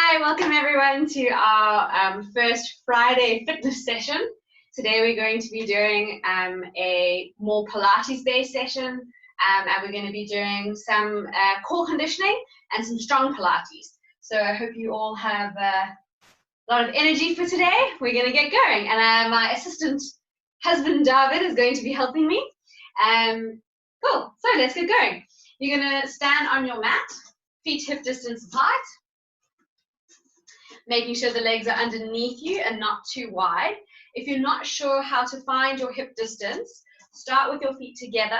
Hi, welcome everyone to our first Friday fitness session. Today we're going to be doing a more Pilates-based session, and we're going to be doing some core conditioning and some strong Pilates. So I hope you all have a lot of energy for today. We're going to get going, and my assistant husband David is going to be helping me. Cool, so let's get going. You're going to stand on your mat, feet hip distance apart, making sure the legs are underneath you and not too wide. If you're not sure how to find your hip distance, start with your feet together,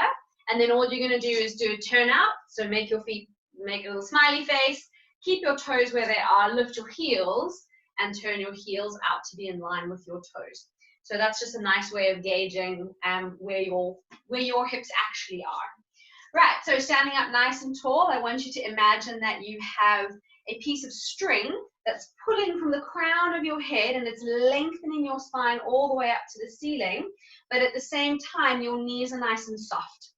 and then all you're going to do is do a turn out. So make your feet, make a little smiley face, keep your toes where they are, lift your heels, and turn your heels out to be in line with your toes. So that's just a nice way of gauging where your hips actually are. Right, so standing up nice and tall, I want you to imagine that you have a piece of string that's pulling from the crown of your head and it's lengthening your spine all the way up to the ceiling, but at the same time your knees are nice and soft.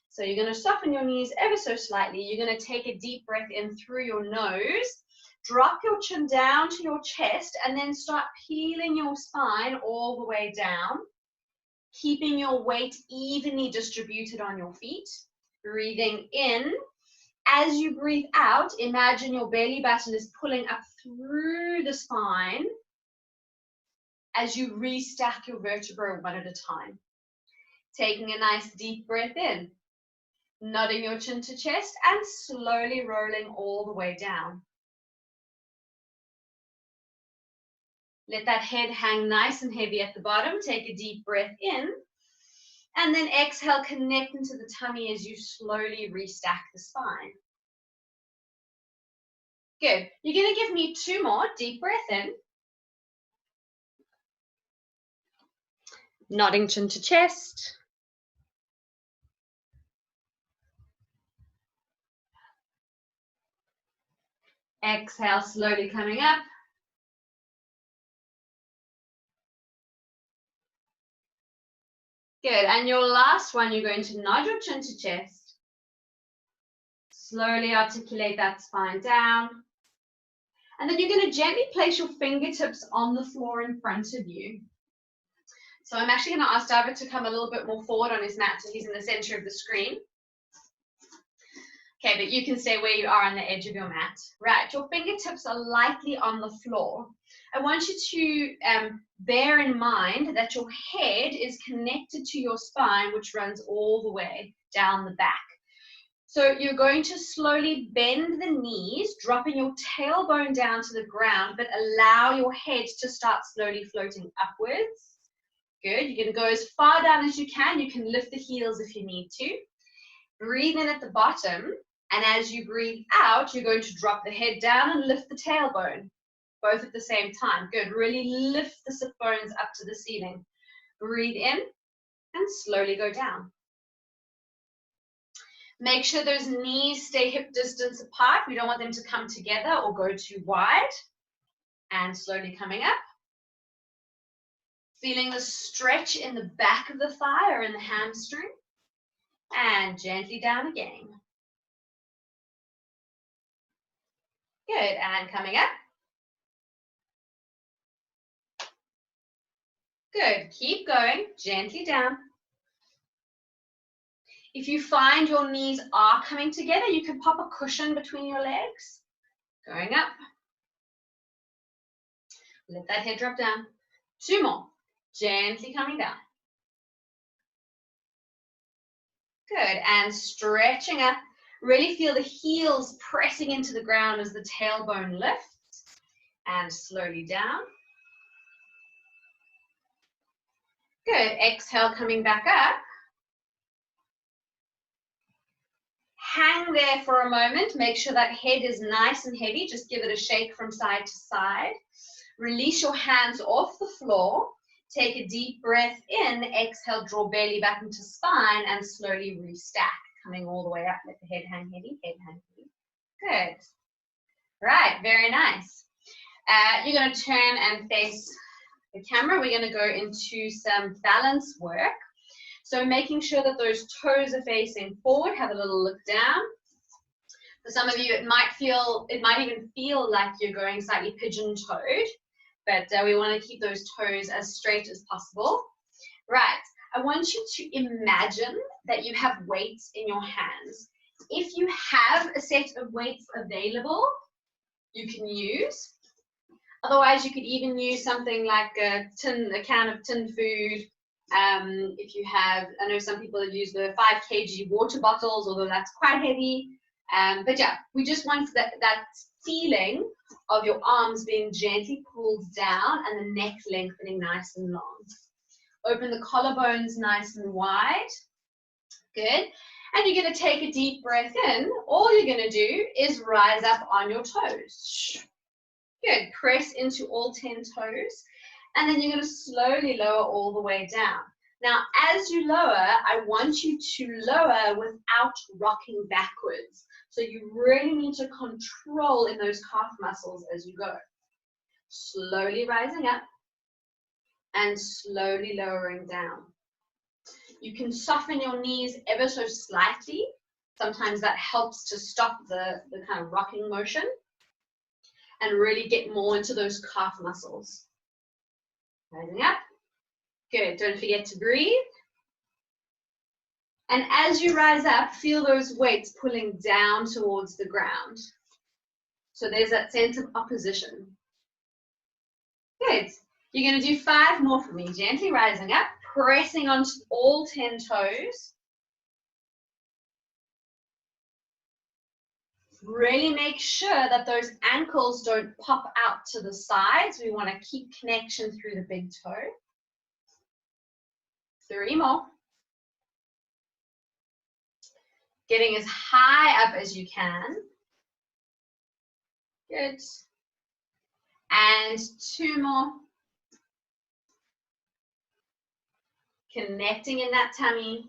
So you're going to soften your knees ever so slightly. You're going to take a deep breath in through your nose, drop your chin down to your chest, and then start peeling your spine all the way down, keeping your weight evenly distributed on your feet. Breathing in. As you breathe out, imagine your belly button is pulling up through the spine as you restack your vertebrae one at a time. Taking a nice deep breath in, nodding your chin to chest and slowly rolling all the way down. Let that head hang nice and heavy at the bottom. Take a deep breath in. And then exhale, connect into the tummy as you slowly restack the spine. Good. You're going to give me 2 more. Deep breath in. Nodding chin to chest. Exhale, slowly coming up. Good, and your last one, you're going to nod your chin to chest. Slowly articulate that spine down. And then you're going to gently place your fingertips on the floor in front of you. So I'm actually going to ask David to come a little bit more forward on his mat so he's in the center of the screen. Okay, but you can stay where you are on the edge of your mat. Right, your fingertips are lightly on the floor. I want you to bear in mind that your head is connected to your spine, which runs all the way down the back. So you're going to slowly bend the knees, dropping your tailbone down to the ground, but allow your head to start slowly floating upwards. Good, you're going to go as far down as you can. You can lift the heels if you need to. Breathe in at the bottom. And as you breathe out, you're going to drop the head down and lift the tailbone, both at the same time. Good. Really lift the sit bones up to the ceiling. Breathe in and slowly go down. Make sure those knees stay hip distance apart. We don't want them to come together or go too wide. And slowly coming up. Feeling the stretch in the back of the thigh or in the hamstring. And gently down again. Good, and coming up. Good, keep going, gently down. If you find your knees are coming together, you can pop a cushion between your legs. Going up. Let that head drop down. 2 more, gently coming down. Good, and stretching up. Really feel the heels pressing into the ground as the tailbone lifts. And slowly down. Good, exhale, coming back up. Hang there for a moment. Make sure that head is nice and heavy. Just give it a shake from side to side. Release your hands off the floor. Take a deep breath in. Exhale, draw belly back into spine and slowly restack. Coming all the way up, let the head hang heavy, head hang heavy. Good. Right, very nice. You're going to turn and face the camera. We're going to go into some balance work. So making sure that those toes are facing forward, have a little look down. For some of you, it might even feel like you're going slightly pigeon-toed, but we want to keep those toes as straight as possible. Right, I want you to imagine that you have weights in your hands. If you have a set of weights available, you can use. Otherwise, you could even use something like a can of tin food. If you have, I know some people use the 5 kg water bottles, although that's quite heavy. But yeah, we just want that feeling of your arms being gently pulled down and the neck lengthening nice and long. Open the collarbones nice and wide. Good. And you're going to take a deep breath in. All you're going to do is rise up on your toes. Good. Press into all 10 toes. And then you're going to slowly lower all the way down. Now, as you lower, I want you to lower without rocking backwards. So you really need to control in those calf muscles as you go. Slowly rising up and slowly lowering down. You can soften your knees ever so slightly. Sometimes that helps to stop the kind of rocking motion and really get more into those calf muscles. Rising up. Good. Don't forget to breathe. And as you rise up, feel those weights pulling down towards the ground. So there's that sense of opposition. Good. You're going to do 5 more for me. Gently rising up, pressing onto all 10 toes. Really make sure that those ankles don't pop out to the sides. We want to keep connection through the big toe. 3 more. Getting as high up as you can. Good. And 2 more. Connecting in that tummy.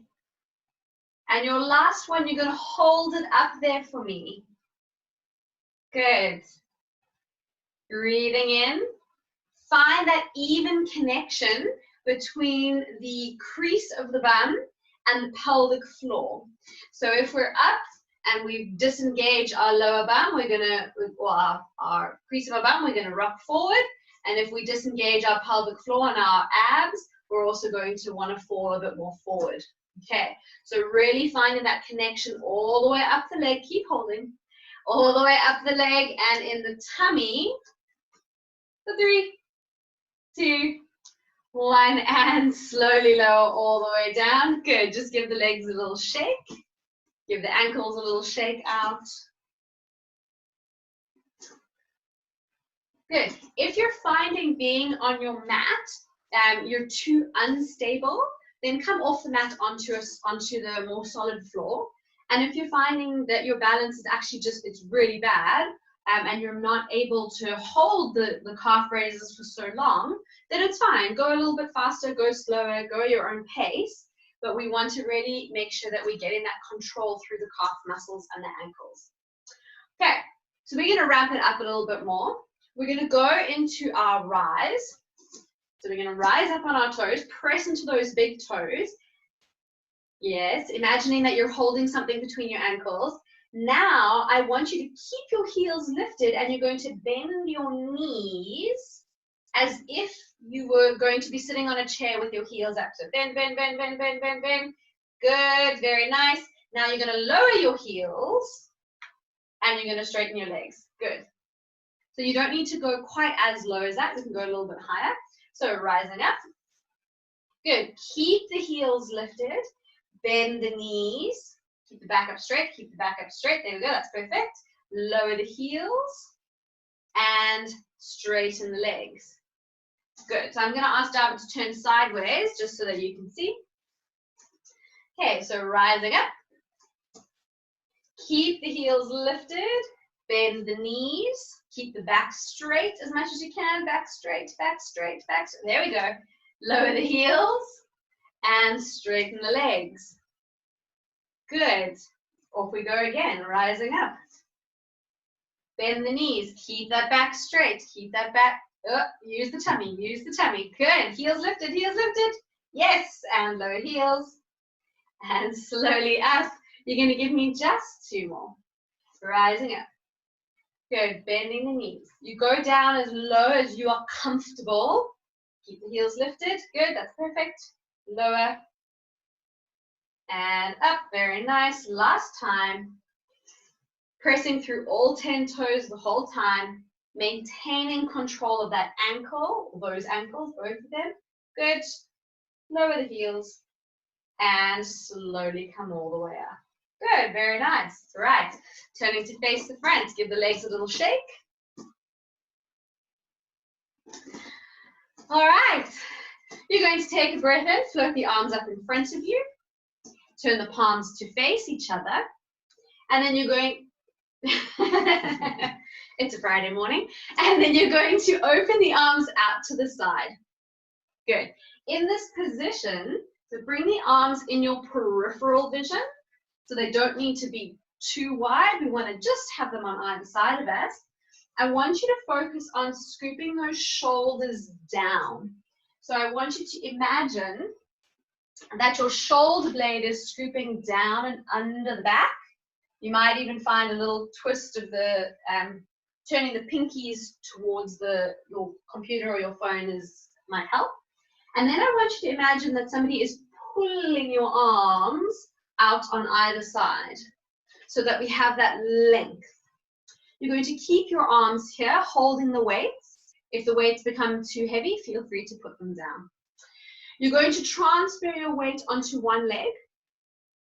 And your last one, you're going to hold it up there for me. Good. Breathing in. Find that even connection between the crease of the bum and the pelvic floor. So if we're up and we've disengaged our lower bum, we're going to, or our crease of our bum, we're going to rock forward. And if we disengage our pelvic floor and our abs, we're also going to want to fall a bit more forward. Okay, so really finding that connection all the way up the leg, keep holding, all the way up the leg and in the tummy. So 3, 2, 1, and slowly lower all the way down. Good, just give the legs a little shake. Give the ankles a little shake out. Good. If you're finding being on your mat, you're too unstable, then come off the mat onto the more solid floor. And if you're finding that your balance is actually it's really bad, and you're not able to hold the calf raises for so long, then it's fine. Go a little bit faster, go slower, go at your own pace. But we want to really make sure that we get in that control through the calf muscles and the ankles. Okay, so we're going to ramp it up a little bit more. We're going to go into our rise. So we're going to rise up on our toes, press into those big toes. Yes, imagining that you're holding something between your ankles. Now, I want you to keep your heels lifted and you're going to bend your knees as if you were going to be sitting on a chair with your heels up. So bend, bend, bend, bend, bend, bend, bend. Good, very nice. Now you're going to lower your heels and you're going to straighten your legs. Good. So you don't need to go quite as low as that. You can go a little bit higher. So rising up. Good. Keep the heels lifted. Bend the knees. Keep the back up straight. Keep the back up straight. There we go. That's perfect. Lower the heels and straighten the legs. Good. So I'm going to ask David to turn sideways just so that you can see. Okay, so rising up. Keep the heels lifted. Bend the knees. Keep the back straight as much as you can. Back straight, back straight, back straight. There we go. Lower the heels and straighten the legs. Good. Off we go again, rising up. Bend the knees. Keep that back straight. Keep that back. Use the tummy. Use the tummy. Good. Heels lifted. Heels lifted. Yes. And lower heels. And slowly up. You're going to give me just 2 more. rising up. Good, bending the knees. You go down as low as you are comfortable. Keep the heels lifted. Good, that's perfect. Lower. And up, very nice. Last time. Pressing through all 10 toes the whole time. Maintaining control of that ankle, those ankles, both of them. Good. Lower the heels. And slowly come all the way up. Good, very nice. Right, turning to face the front. Give the legs a little shake. All right, you're going to take a breath in, float the arms up in front of you. Turn the palms to face each other. And then you're going, it's a Friday morning. And then you're going to open the arms out to the side. Good. In this position, so bring the arms in your peripheral vision. So they don't need to be too wide. We want to just have them on either side of us. I want you to focus on scooping those shoulders down. So I want you to imagine that your shoulder blade is scooping down and under the back. You might even find a little twist of the, turning the pinkies towards your computer or your phone might help. And then I want you to imagine that somebody is pulling your arms out on either side so that we have that length. You're going to keep your arms here holding the weights. If the weights become too heavy, feel free to put them down. You're going to transfer your weight onto one leg,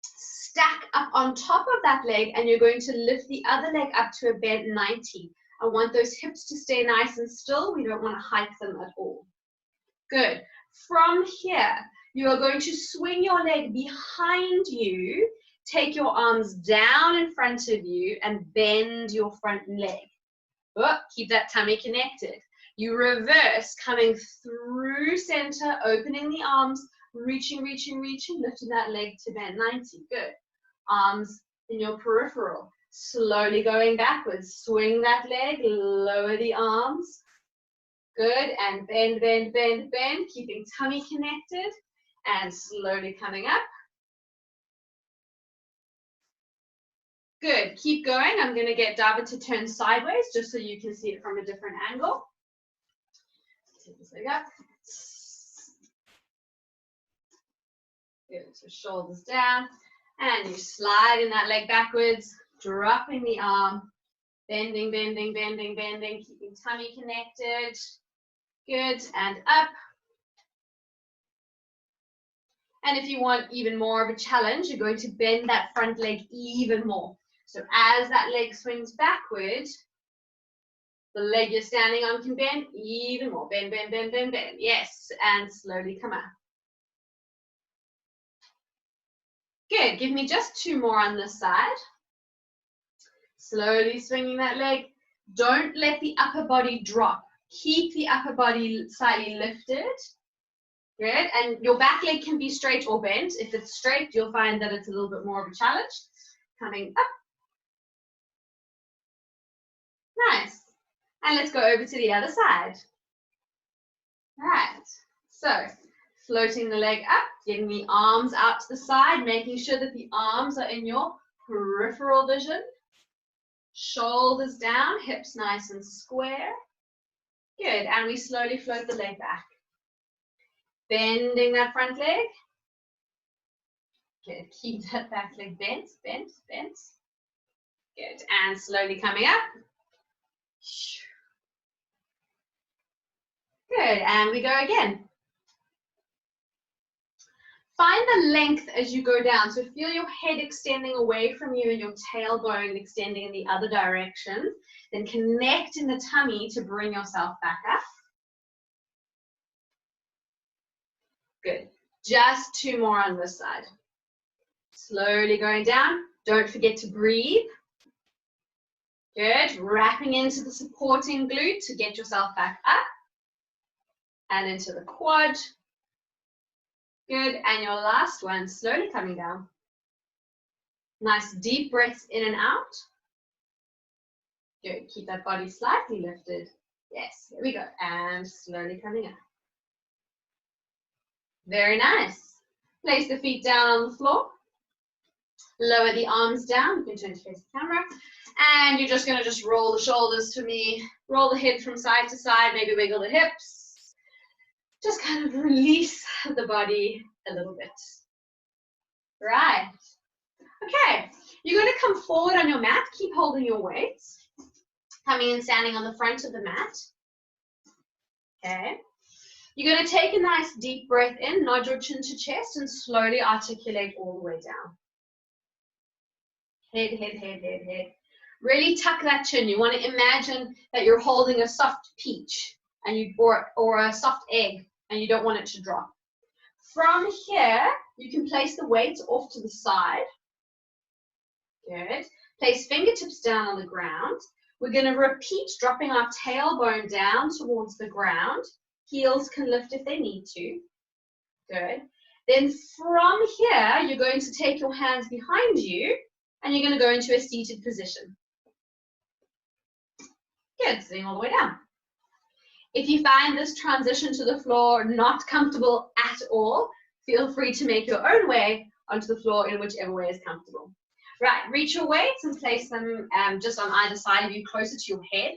stack up on top of that leg, and you're going to lift the other leg up to a bent 90. I want those hips to stay nice and still. We don't want to hike them at all. Good. From here, you are going to swing your leg behind you, take your arms down in front of you, and bend your front leg. Oh, keep that tummy connected. You reverse, coming through center, opening the arms, reaching, reaching, reaching, lifting that leg to bend 90. Good. Arms in your peripheral. Slowly going backwards. Swing that leg, lower the arms. Good, and bend, bend, bend, bend, keeping tummy connected, and slowly coming up. Good, keep going. I'm going to get David to turn sideways, just so you can see it from a different angle. Take this leg up. Good, so shoulders down, and you slide in that leg backwards, dropping the arm, bending, bending, bending, bending, keeping tummy connected. Good, and up. And if you want even more of a challenge, you're going to bend that front leg even more. So as that leg swings backward, the leg you're standing on can bend even more. Bend, bend, bend, bend, bend. Yes, and slowly come up. Good, give me just 2 more on this side. Slowly swinging that leg. Don't let the upper body drop. Keep the upper body slightly lifted. Good, and your back leg can be straight or bent. If it's straight, you'll find that it's a little bit more of a challenge. Coming up. Nice. And let's go over to the other side. Right, so floating the leg up, getting the arms out to the side, making sure that the arms are in your peripheral vision. Shoulders down, hips nice and square. Good, and we slowly float the leg back. Bending that front leg. Good, keep that back leg bent, bent, bent. Good, and slowly coming up. Good, and we go again. Find the length as you go down. So feel your head extending away from you and your tailbone extending in the other direction. Then connect in the tummy to bring yourself back up. Good. Just 2 more on this side. Slowly going down. Don't forget to breathe. Good. Wrapping into the supporting glute to get yourself back up. And into the quad. Good, and your last one, slowly coming down. Nice deep breaths in and out. Good, keep that body slightly lifted. Yes, here we go, and slowly coming up. Very nice. Place the feet down on the floor. Lower the arms down. You can turn to face the camera. And you're just going to just roll the shoulders for me. Roll the head from side to side. Maybe wiggle the hips. Just kind of release the body a little bit. Right. Okay. You're going to come forward on your mat. Keep holding your weights. Coming and standing on the front of the mat. Okay. You're going to take a nice deep breath in, nod your chin to chest, and slowly articulate all the way down. Head, head, head, head, head. Really tuck that chin. You want to imagine that you're holding a soft peach and or a soft egg, and you don't want it to drop. From here, you can place the weights off to the side. Good. Place fingertips down on the ground. We're going to repeat dropping our tailbone down towards the ground. Heels can lift if they need to. Good. Then from here, you're going to take your hands behind you and you're going to go into a seated position. Good. Sitting all the way down. If you find this transition to the floor not comfortable at all, feel free to make your own way onto the floor in whichever way is comfortable. Right, reach your weights and place them just on either side of you, closer to your head,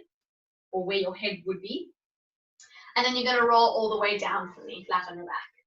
or where your head would be. And then you're going to roll all the way down for me, flat on your back.